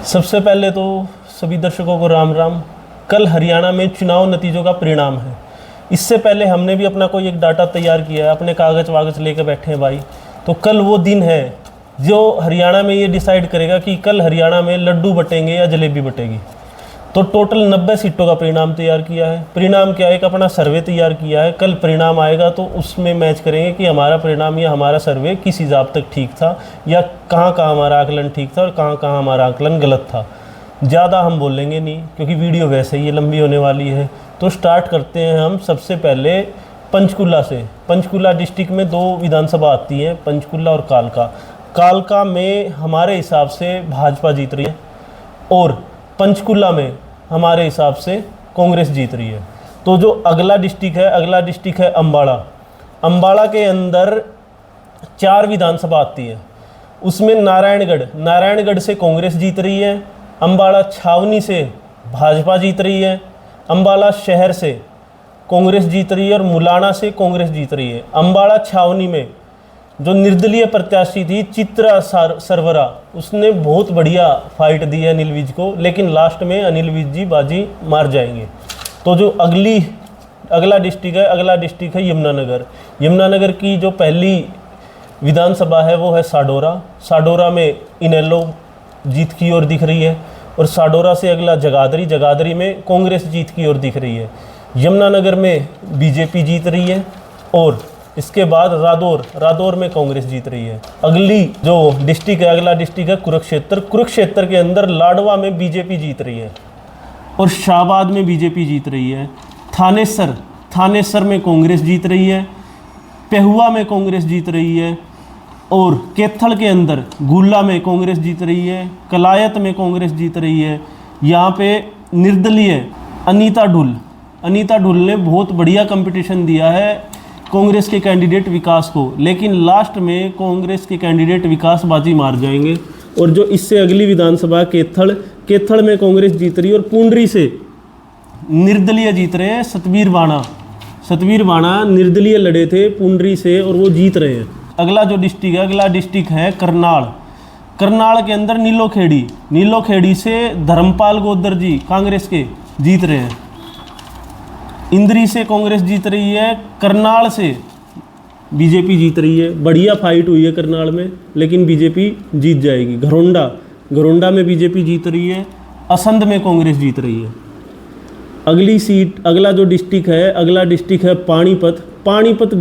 सबसे पहले तो सभी दर्शकों को राम राम। कल हरियाणा में चुनाव नतीजों का परिणाम है। इससे पहले हमने भी अपना कोई एक डाटा तैयार किया है, अपने कागज़ वागज़ लेकर बैठे हैं भाई। तो कल वो दिन है जो हरियाणा में ये डिसाइड करेगा कि कल हरियाणा में लड्डू बटेंगे या जलेबी बटेगी। तो टोटल 90 सीटों का परिणाम तैयार किया है। परिणाम क्या है, एक अपना सर्वे तैयार किया है। कल परिणाम आएगा तो उसमें मैच करेंगे कि हमारा परिणाम या हमारा सर्वे किस हिसाब तक ठीक था या कहाँ कहाँ हमारा आकलन ठीक था और कहाँ कहाँ हमारा आकलन गलत था। ज़्यादा हम बोलेंगे नहीं क्योंकि वीडियो वैसे ही लंबी होने वाली है। तो स्टार्ट करते हैं हम सबसे पहले पंचकुला से। पंचकुला डिस्ट्रिक्ट में 2 विधानसभा आती हैं, पंचकुला और कालका। कालका में हमारे हिसाब से भाजपा जीत रही है और पंचकुला में हमारे हिसाब से कांग्रेस जीत रही है। तो जो अगला डिस्ट्रिक्ट है अम्बाड़ा। अम्बाड़ा के अंदर 4 विधानसभा आती है। उसमें नारायणगढ़ से कांग्रेस जीत रही है। अम्बाड़ा छावनी से भाजपा जीत रही है। अम्बाड़ा शहर से कांग्रेस जीत रही है और मुलाना से कांग्रेस जीत रही है। अम्बाड़ा छावनी में जो निर्दलीय प्रत्याशी थी चित्रा सरवरा, उसने बहुत बढ़िया फाइट दी है अनिल विज को, लेकिन लास्ट में अनिल विज जी बाजी मार जाएंगे। तो जो अगला डिस्ट्रिक्ट है यमुनानगर। यमुनानगर की जो पहली विधानसभा है वो है साडोरा। साडोरा में इनेलो जीत की ओर दिख रही है और साडोरा से अगला जगाधरी में कांग्रेस जीत की ओर दिख रही है। यमुनानगर में बीजेपी जीत रही है और इसके बाद रादौर में कांग्रेस जीत रही है। अगला डिस्ट्रिक्ट है कुरुक्षेत्र के अंदर लाडवा में बीजेपी जीत रही है और शाहबाद में बीजेपी जीत रही है। थानेसर में कांग्रेस जीत रही है। पेहुआ में कांग्रेस जीत रही है और कैथल के अंदर गुल्ला में कांग्रेस जीत रही है। कलायत में कांग्रेस जीत रही है। यहाँ पे निर्दलीय अनीता ढुल ने बहुत बढ़िया कंपटीशन दिया है कांग्रेस के कैंडिडेट विकास को, लेकिन लास्ट में कांग्रेस के कैंडिडेट विकास बाजी मार जाएंगे। और जो इससे अगली विधानसभा केथल में कांग्रेस जीत रही है और पुंडरी से निर्दलीय जीत रहे हैं। सतवीर बाणा निर्दलीय लड़े थे पुंडरी से और वो जीत रहे हैं। अगला डिस्ट्रिक्ट है करनाल के अंदर नीलोखेड़ी से धर्मपाल गोदर जी कांग्रेस के जीत रहे हैं। इंद्री से कांग्रेस जीत रही है। करनाल से बीजेपी जीत रही है। बढ़िया फाइट हुई है करनाल में, लेकिन बीजेपी जीत जाएगी। घरोंडा में बीजेपी जीत रही है। असंध में कांग्रेस जीत रही है। अगला डिस्ट्रिक्ट है पानीपत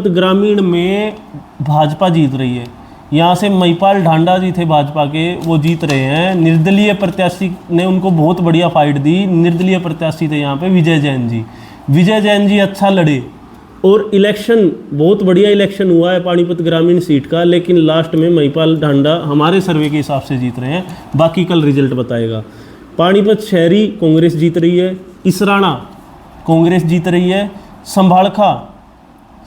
ग्रामीण में भाजपा जीत रही है। यहाँ से महिपाल ढांडा जी थे भाजपा के, वो जीत रहे हैं। निर्दलीय प्रत्याशी ने उनको बहुत बढ़िया फाइट दी। निर्दलीय प्रत्याशी थे यहाँ पे विजय जैन जी अच्छा लड़े और इलेक्शन बहुत बढ़िया इलेक्शन हुआ है पानीपत ग्रामीण सीट का, लेकिन लास्ट में महिपाल ढांडा हमारे सर्वे के हिसाब से जीत रहे हैं। बाकी कल रिजल्ट बताएगा। पानीपत शहरी कांग्रेस जीत रही है। इसराना कांग्रेस जीत रही है। संभालखा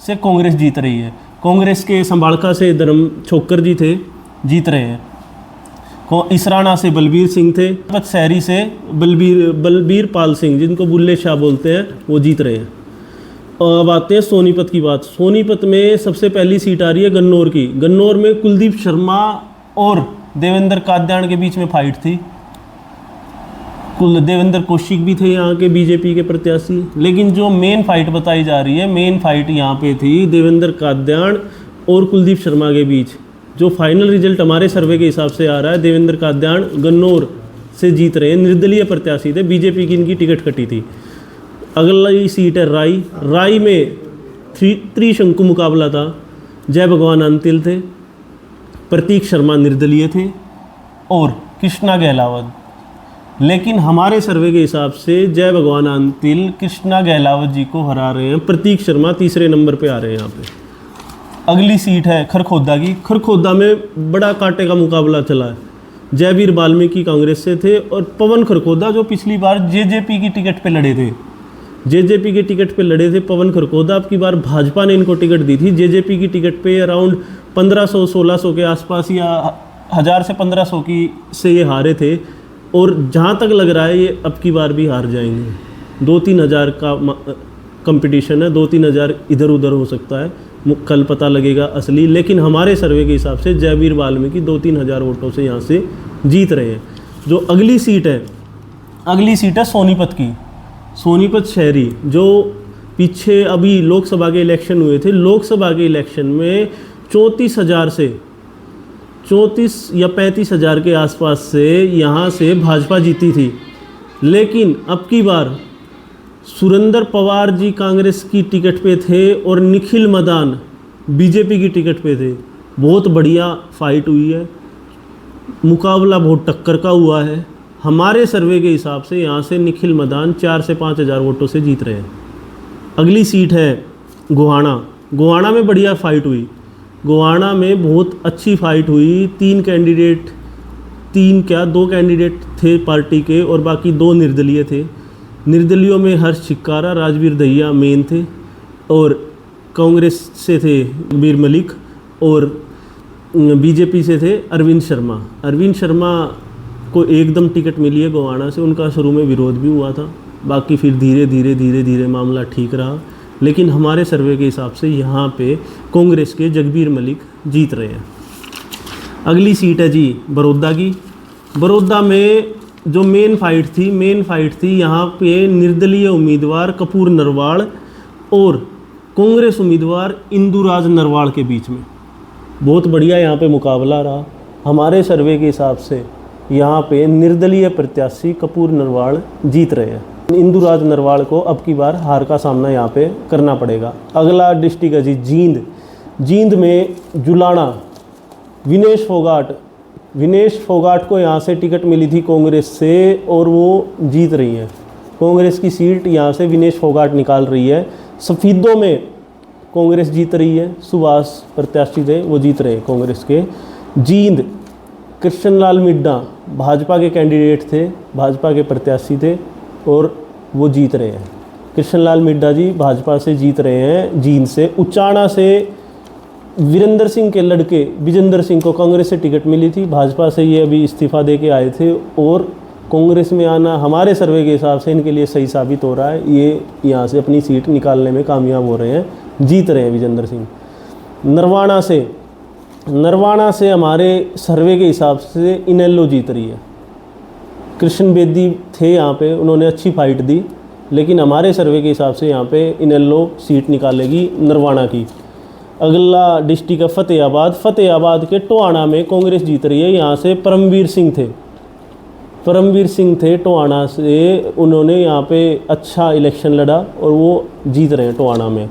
से कांग्रेस जीत रही है। कांग्रेस के संभालखा से धर्म छोकर जी थे, जीत रहे हैं। इसराना से बलबीर सिंह थे। शहरी से बलबीर पाल सिंह, जिनको बुल्ले शाह बोलते हैं, वो जीत रहे हैं। अब आते हैं सोनीपत की बात। सोनीपत में सबसे पहली सीट आ रही है गन्नौर की। गन्नौर में कुलदीप शर्मा और देवेंद्र काद्याण के बीच में फाइट थी। देवेंद्र कौशिक भी थे यहाँ के बीजेपी के प्रत्याशी, लेकिन जो मेन फाइट बताई जा रही है, मेन फाइट यहाँ पे थी देवेंद्र काद्याण और कुलदीप शर्मा के बीच। जो फाइनल रिजल्ट हमारे सर्वे के हिसाब से आ रहा है, देवेंद्र काद्याण गन्नौर से जीत रहे हैं। निर्दलीय प्रत्याशी थे, बीजेपी की इनकी टिकट कटी थी। अगली सीट है राई में त्रिशंकु मुकाबला था। जय भगवान अंतिल थे, प्रतीक शर्मा निर्दलीय थे और कृष्णा गहलावत। लेकिन हमारे सर्वे के हिसाब से जय भगवान अंतिल कृष्णा गहलावत जी को हरा रहे हैं। प्रतीक शर्मा तीसरे नंबर पे आ रहे हैं यहाँ पे। अगली सीट है खरखोदा की। खरखोदा में बड़ा कांटे का मुकाबला चला है। जयवीर वाल्मीकि कांग्रेस से थे और पवन खरखोदा जो पिछली बार जेजेपी की टिकट पे लड़े थे। पवन खरखोदा अब की बार भाजपा ने इनको टिकट दी थी। जेजेपी की टिकट पे अराउंड 1500-1600 के आसपास या 1000 से 1500 की से ये हारे थे और जहाँ तक लग रहा है ये अब की बार भी हार जाएंगे। 2-3 हज़ार का कंपटीशन है, 2-3 हज़ार इधर उधर हो सकता है, कल पता लगेगा असली। लेकिन हमारे सर्वे के हिसाब से जयवीर वाल्मीकि 2-3 हज़ार वोटों से यहाँ से जीत रहे हैं। जो अगली सीट है सोनीपत की, सोनीपत शहरी, जो पीछे अभी लोकसभा के इलेक्शन हुए थे, लोकसभा के इलेक्शन में 34,000 से 34 या 35,000 के आसपास से यहाँ से भाजपा जीती थी। लेकिन अब की बार सुरेंद्र पवार जी कांग्रेस की टिकट पे थे और निखिल मदान बीजेपी की टिकट पे थे। बहुत बढ़िया फाइट हुई है, मुकाबला बहुत टक्कर का हुआ है। हमारे सर्वे के हिसाब से यहाँ से निखिल मदान 4 से 5 हज़ार वोटों से जीत रहे हैं। अगली सीट है गोहाना। गोहाना में बढ़िया फाइट हुई, गोहाना में बहुत अच्छी फाइट हुई। 2 कैंडिडेट थे पार्टी के और बाकी 2 निर्दलीय थे। निर्दलियों में हर्ष छिक्कारा, राजवीर दहिया मेन थे और कांग्रेस से थे बीर मलिक और बीजेपी से थे अरविंद शर्मा। अरविंद शर्मा को एकदम टिकट मिली है गोहाना से, उनका शुरू में विरोध भी हुआ था, बाकी फिर धीरे धीरे मामला ठीक रहा। लेकिन हमारे सर्वे के हिसाब से यहाँ पे कांग्रेस के जगबीर मलिक जीत रहे हैं। अगली सीट है जी बड़ौदा की। बड़ौदा में जो मेन फाइट थी यहाँ पे निर्दलीय उम्मीदवार कपूर नरवाल और कांग्रेस उम्मीदवार इंदुराज नरवाल के बीच में बहुत बढ़िया यहाँ पे मुकाबला रहा। हमारे सर्वे के हिसाब से यहाँ पे निर्दलीय प्रत्याशी कपूर नरवाल जीत रहे हैं। इंदुराज नरवाल को अब की बार हार का सामना यहाँ पे करना पड़ेगा। अगला डिस्ट्रिक्ट है जी जींद। जींद में जुलाना, विनेश फोगाट को यहाँ से टिकट मिली थी कांग्रेस से और वो जीत रही हैं। कांग्रेस की सीट यहाँ से विनेश फोगाट निकाल रही है। सफीदों में कांग्रेस जीत रही है, सुभाष प्रत्याशी थे वो जीत रहे हैं कांग्रेस के। जींद कृष्णलाल मिड्डा भाजपा के कैंडिडेट थे, भाजपा के प्रत्याशी थे और वो जीत रहे हैं। कृष्णलाल मिड्डा जी भाजपा से जीत रहे हैं जींद से। उचाना से वीरेंद्र सिंह के लड़के विजेंद्र सिंह को कांग्रेस से टिकट मिली थी, भाजपा से ये अभी इस्तीफा दे के आए थे और कांग्रेस में आना हमारे सर्वे के हिसाब से इनके लिए सही साबित हो रहा है। ये यहाँ से अपनी सीट निकालने में कामयाब हो रहे हैं, जीत रहे हैं विजेंद्र सिंह। नरवाना से हमारे सर्वे के हिसाब से इनेलो जीत रही है। कृष्ण बेदी थे यहाँ पे, उन्होंने अच्छी फाइट दी, लेकिन हमारे सर्वे के हिसाब से यहाँ पे इनेलो सीट निकालेगी नरवाना की। अगला डिस्ट्रिक्ट है फतेहाबाद के टोहाना में कांग्रेस जीत रही है। यहाँ से परमवीर सिंह थे टोहाना से, उन्होंने यहाँ पे अच्छा इलेक्शन लड़ा और वो जीत रहे हैं टोहाना में।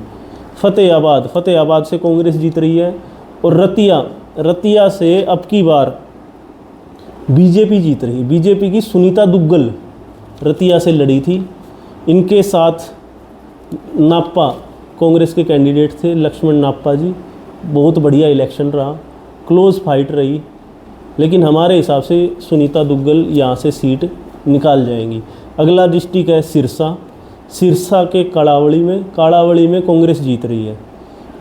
फतेहाबाद से कांग्रेस जीत रही है। और रतिया से अब की बार बीजेपी जीत रही है। बीजेपी की सुनीता दुग्गल रतिया से लड़ी थी, इनके साथ नाप्पा कांग्रेस के कैंडिडेट थे लक्ष्मण नाप्पा जी। बहुत बढ़िया इलेक्शन रहा, क्लोज फाइट रही, लेकिन हमारे हिसाब से सुनीता दुग्गल यहाँ से सीट निकाल जाएंगी। अगला डिस्ट्रिक्ट है सिरसा के काड़ावली में कांग्रेस जीत रही है।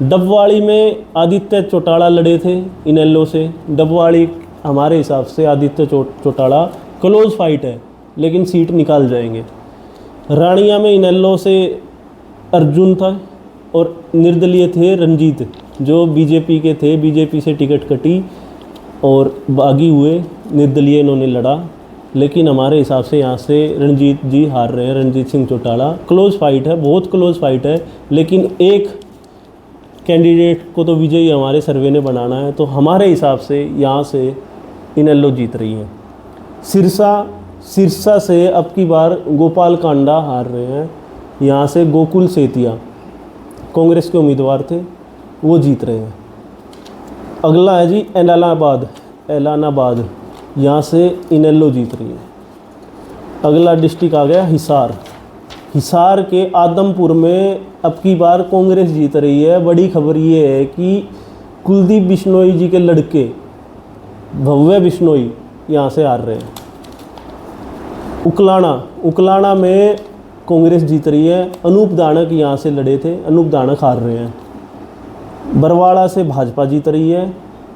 डबवाड़ी में आदित्य चौटाला लड़े थे इनेलो से। डबवाड़ी हमारे हिसाब से आदित्य चौटाला क्लोज फाइट है, लेकिन सीट निकाल जाएंगे। रानिया में इनेलो से अर्जुन था और निर्दलीय थे रंजीत, जो बीजेपी के थे, बीजेपी से टिकट कटी और बागी हुए, निर्दलीय इन्होंने लड़ा, लेकिन हमारे हिसाब से यहाँ से रंजीत जी हार रहे हैं, रणजीत सिंह चौटाला। क्लोज फाइट है, बहुत क्लोज फाइट है, लेकिन एक कैंडिडेट को तो विजयी हमारे सर्वे ने बनाना है, तो हमारे हिसाब से यहाँ से इनेलो जीत रही है। सिरसा से अब की बार गोपाल कांडा हार रहे हैं, यहाँ से गोकुल सेतिया कांग्रेस के उम्मीदवार थे, वो जीत रहे हैं। अगला है जी एलानाबाद, यहाँ से इनेलो जीत रही है। अगला डिस्ट्रिक्ट आ गया हिसार के आदमपुर में अब की बार कांग्रेस जीत रही है। बड़ी खबर ये है कि कुलदीप बिश्नोई जी के लड़के भव्य बिश्नोई यहाँ से हार रहे हैं। उकलाना में कांग्रेस जीत रही है। अनूप दानक यहाँ से लड़े थे, अनूप दानक हार रहे हैं। बरवाड़ा से भाजपा जीत रही है।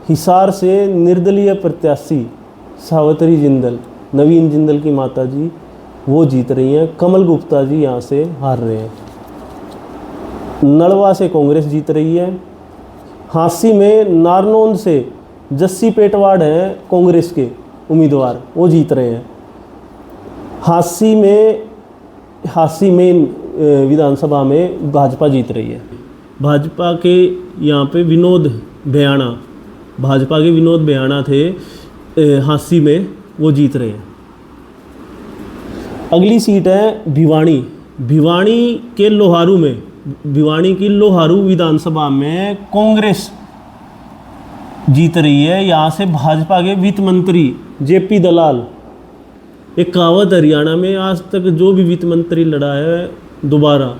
हिसार से निर्दलीय प्रत्याशी सावित्री जिंदल, नवीन जिंदल की माता जी, वो जीत रही हैं। कमल गुप्ता जी यहाँ से हार रहे हैं। नलवा से कांग्रेस जीत रही है। हांसी में नारनौंद से जस्सी पेटवाड़ हैं कांग्रेस के उम्मीदवार, वो जीत रहे हैं। हांसी में विधानसभा में भाजपा जीत रही है। भाजपा के यहाँ पे विनोद भयाणा, भाजपा के विनोद भयाणा थे हांसी में, वो जीत रहे हैं। अगली सीट है भिवानी। भिवानी के लोहारू में, भिवानी की लोहारू विधानसभा में कांग्रेस जीत रही है। यहाँ से भाजपा के वित्त मंत्री जेपी दलाल, एक कहावत हरियाणा में, आज तक जो भी वित्त मंत्री लड़ा है दोबारा,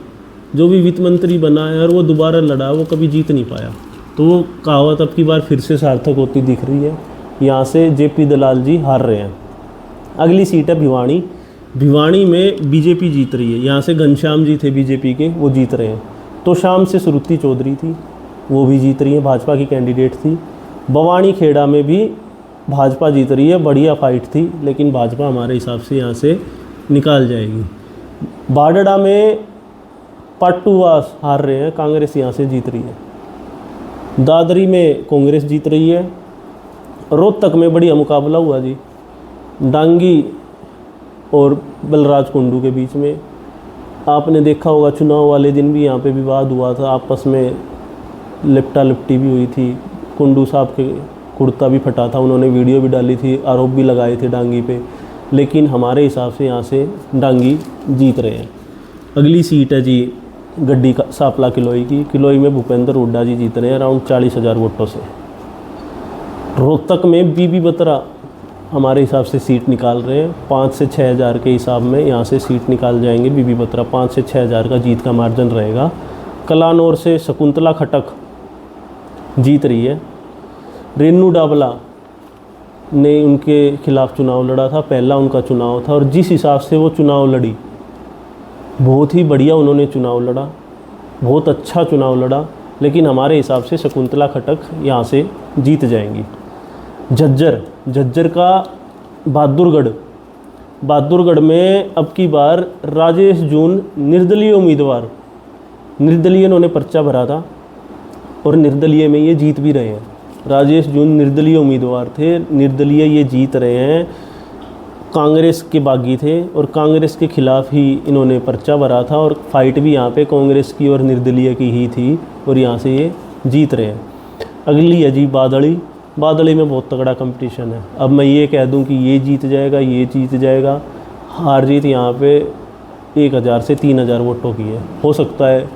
जो भी वित्त मंत्री बना है और वो दोबारा लड़ा, वो कभी जीत नहीं पाया। तो वो कहावत अब की बार फिर से सार्थक होती दिख रही है। यहाँ से जेपी दलाल जी हार रहे हैं। अगली सीट है भिवानी। भिवानी में बीजेपी जीत रही है। यहाँ से घनश्याम जी थे बीजेपी के, वो जीत रहे हैं। तो शाम से श्रुति चौधरी थी, वो भी जीत रही है, भाजपा की कैंडिडेट थी। बवानी खेड़ा में भी भाजपा जीत रही है, बढ़िया फाइट थी, लेकिन भाजपा हमारे हिसाब से यहाँ से निकाल जाएगी। बाडड़ा में पट्टूवास हार रहे हैं, कांग्रेस यहाँ से जीत रही है। दादरी में कांग्रेस जीत रही है। रोहतक में बढ़िया मुकाबला हुआ जी, डांगी और बलराज कुंडू के बीच में। आपने देखा होगा चुनाव वाले दिन भी यहाँ पे विवाद हुआ था, आपस में लिपटा लिपटी भी हुई थी। कुंडू साहब के कुर्ता भी फटा था, उन्होंने वीडियो भी डाली थी, आरोप भी लगाए थे डांगी पे, लेकिन हमारे हिसाब से यहाँ से डांगी जीत रहे हैं। अगली सीट है जी गड्डी का सापला किलोई की। किलोई में भूपेंद्र हुड्डा जी जीत रहे हैं अराउंड 40,000 वोटों से। रोहतक में बीबी बत्रा हमारे हिसाब से सीट निकाल रहे हैं, 5 से 6,000 के हिसाब में यहाँ से सीट निकाल जाएंगे बीबी बत्रा। 5 से 6,000 का जीत का मार्जिन रहेगा। कलानौर से शकुंतला खटक जीत रही है। रेनू डाबला ने उनके खिलाफ चुनाव लड़ा था, पहला उनका चुनाव था, और जिस हिसाब से वो चुनाव लड़ी, बहुत ही बढ़िया उन्होंने चुनाव लड़ा, बहुत अच्छा चुनाव लड़ा, लेकिन हमारे हिसाब से शकुंतला खटक यहाँ से जीत जाएंगी। झज्जर का बहादुरगढ़ में अब की बार राजेश जून निर्दलीय उम्मीदवार, निर्दलीय इन्होंने पर्चा भरा था और निर्दलीय में ये जीत भी रहे हैं। राजेश जून निर्दलीय उम्मीदवार थे, निर्दलीय ये जीत रहे हैं। कांग्रेस के बागी थे और कांग्रेस के खिलाफ ही इन्होंने पर्चा भरा था, और फाइट भी यहाँ पे कांग्रेस की और निर्दलीय की ही थी, और यहाँ से ये जीत रहे हैं। अगली है जी बादली में बहुत तगड़ा कंपटीशन है। अब मैं ये कह दूं कि ये जीत जाएगा, ये जीत जाएगा, हार जीत यहाँ पे 1,000 से 3,000 वोटों की है। हो सकता है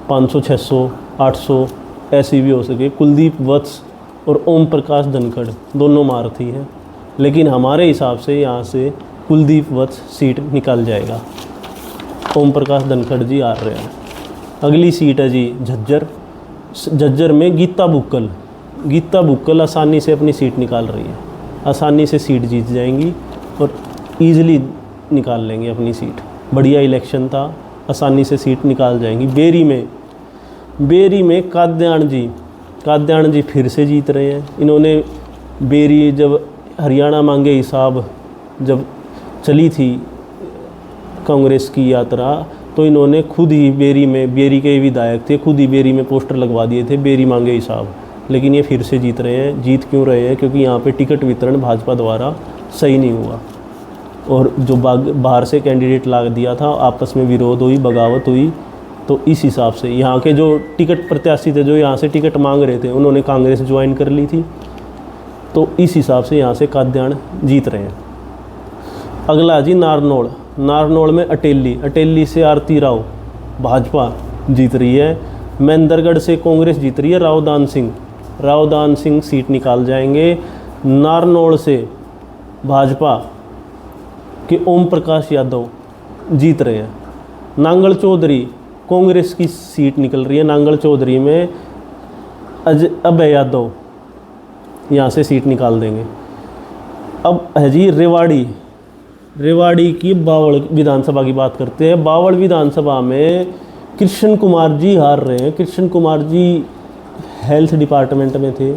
500, 600, 800 ऐसी भी हो सके। कुलदीप वत्स और ओम प्रकाश धनखड़ दोनों मारथी हैं, लेकिन हमारे हिसाब से यहाँ से कुलदीप वत्स सीट निकाल जाएगा। ओम प्रकाश धनखड़ जी हार रहे हैं। अगली सीट है जी झज्जर में गीता बुक्कल आसानी से अपनी सीट निकाल रही है, आसानी से सीट जीत जाएंगी और ईज़िली निकाल लेंगे अपनी सीट। बढ़िया इलेक्शन था, आसानी से सीट निकाल जाएंगी। बेरी में काद्याण जी फिर से जीत रहे हैं। इन्होंने बेरी जब हरियाणा मांगे हिसाब जब चली थी कांग्रेस की यात्रा, तो इन्होंने खुद ही बेरी के विधायक थे, खुद ही बेरी में पोस्टर लगवा दिए थे बेरी मांगे हिसाब। लेकिन ये फिर से जीत रहे हैं। जीत क्यों रहे हैं? क्योंकि यहाँ पे टिकट वितरण भाजपा द्वारा सही नहीं हुआ, और जो बाहर से कैंडिडेट ला दिया था, आपस में विरोध हुई, बगावत हुई। तो इस हिसाब से यहाँ के जो टिकट प्रत्याशी थे, जो यहाँ से टिकट मांग रहे थे, उन्होंने कांग्रेस ज्वाइन कर ली थी। तो इस हिसाब से यहाँ से काद्याण जीत रहे हैं। अगला जी नारनौल में अटेली से आरती राव भाजपा जीत रही है। महेंद्रगढ़ से कांग्रेस जीत रही है। रावदान सिंह सीट निकाल जाएंगे। नारनौल से भाजपा के ओम प्रकाश यादव जीत रहे हैं। नांगल चौधरी कांग्रेस की सीट निकल रही है। नांगल चौधरी में अभय यादव यहाँ से सीट निकाल देंगे। अब है जी रेवाड़ी की बावड़ विधानसभा की बात करते हैं। बावड़ विधानसभा में कृष्ण कुमार जी हार रहे हैं। कृष्ण कुमार जी हेल्थ डिपार्टमेंट में थे,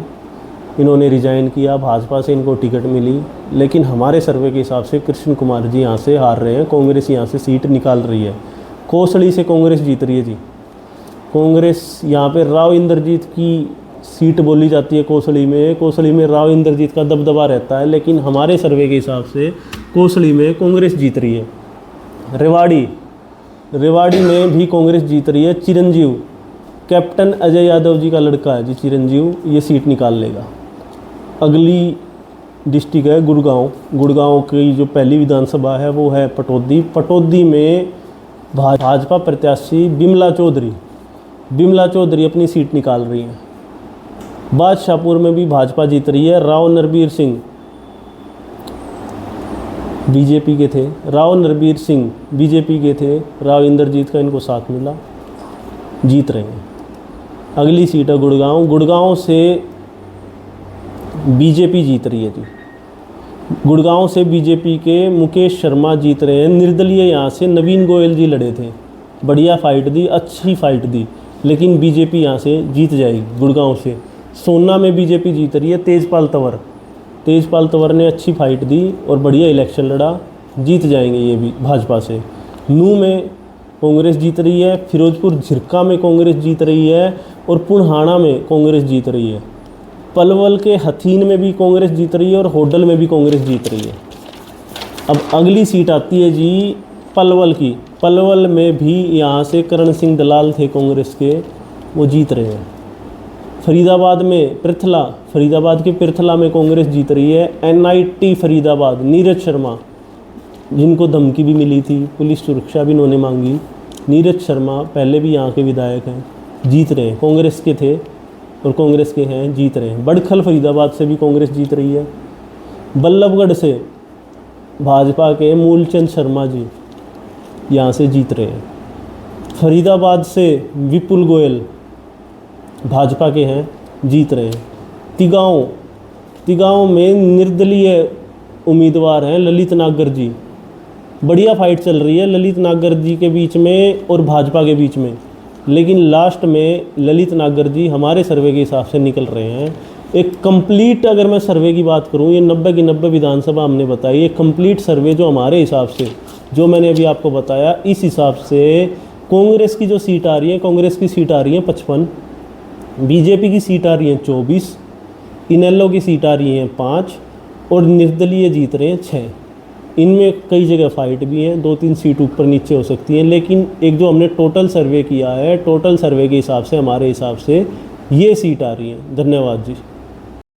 इन्होंने रिजाइन किया, भाजपा से इनको टिकट मिली, लेकिन हमारे सर्वे के हिसाब से कृष्ण कुमार जी यहाँ से हार रहे हैं। कांग्रेस यहाँ से सीट निकाल रही है। कोसली से कांग्रेस जीत रही है जी। कांग्रेस यहाँ पे राव इंद्रजीत की सीट बोली जाती है कोसली में। कोसली में राव इंद्रजीत का दबदबा रहता है, लेकिन हमारे सर्वे के हिसाब से कोसली में कांग्रेस जीत रही है। रेवाड़ी में भी कांग्रेस जीत रही है। चिरंजीव, कैप्टन अजय यादव जी का लड़का है जी चिरंजीव, ये सीट निकाल लेगा। अगली डिस्ट्रिक्ट है गुड़गांव की जो पहली विधानसभा है वो है पटौदी में भाजपा प्रत्याशी बिमला चौधरी अपनी सीट निकाल रही है। बादशाहपुर में भी भाजपा जीत रही है। राव नरबीर सिंह बीजेपी के थे, राव इंद्रजीत का इनको साथ मिला, जीत रहे हैं। अगली सीट है गुड़गांव से बीजेपी जीत रही है जी। गुड़गांव से बीजेपी के मुकेश शर्मा जीत रहे हैं। निर्दलीय यहाँ से नवीन गोयल जी लड़े थे, बढ़िया फाइट दी, अच्छी फाइट दी, लेकिन बीजेपी यहाँ से जीत जाएगी गुड़गांव से। सोना में बीजेपी जीत रही है। तेजपाल तंवर ने अच्छी फाइट दी और बढ़िया इलेक्शन लड़ा, जीत जाएंगे ये भी भाजपा से। नूह में कांग्रेस जीत रही है। फिरोजपुर झिरका में कांग्रेस जीत रही है और पुन्हाना में कांग्रेस जीत रही है। पलवल के हथीन में भी कांग्रेस जीत रही है और होडल में भी कांग्रेस जीत रही है। अब अगली सीट आती है जी पलवल की। पलवल में भी यहाँ से करण सिंह दलाल थे कांग्रेस के, वो जीत रहे हैं। फरीदाबाद के पृथला में कांग्रेस जीत रही है। NIT फरीदाबाद, नीरज शर्मा, जिनको धमकी भी मिली थी, पुलिस सुरक्षा भी इन्होंने मांगी, नीरज शर्मा पहले भी यहाँ के विधायक हैं, जीत रहे हैं। कांग्रेस के थे और कांग्रेस के हैं, जीत रहे हैं। बड़खल फरीदाबाद से भी कांग्रेस जीत रही है। बल्लभगढ़ से भाजपा के मूलचंद शर्मा जी यहाँ से जीत रहे हैं। फरीदाबाद से विपुल गोयल भाजपा के हैं, जीत रहे हैं। तिगांव में निर्दलीय उम्मीदवार हैं ललित नागर जी, बढ़िया फाइट चल रही है ललित नागर जी के बीच में और भाजपा के बीच में, लेकिन लास्ट में ललित नागर जी हमारे सर्वे के हिसाब से निकल रहे हैं। एक कंप्लीट अगर मैं सर्वे की बात करूं, ये 90 की 90 विधानसभा हमने बताई, एक कंप्लीट सर्वे जो हमारे हिसाब से जो मैंने अभी आपको बताया, इस हिसाब से कांग्रेस की जो सीट आ रही है, कांग्रेस की सीट आ रही है 55, बीजेपी की सीट आ रही है 24, इनेलो की सीट आ रही है 5 और निर्दलीय जीत रहे हैं 6। इनमें कई जगह फाइट भी है, 2-3 सीट ऊपर नीचे हो सकती हैं, लेकिन एक जो हमने टोटल सर्वे किया है, टोटल सर्वे के हिसाब से हमारे हिसाब से ये सीट आ रही है। धन्यवाद जी।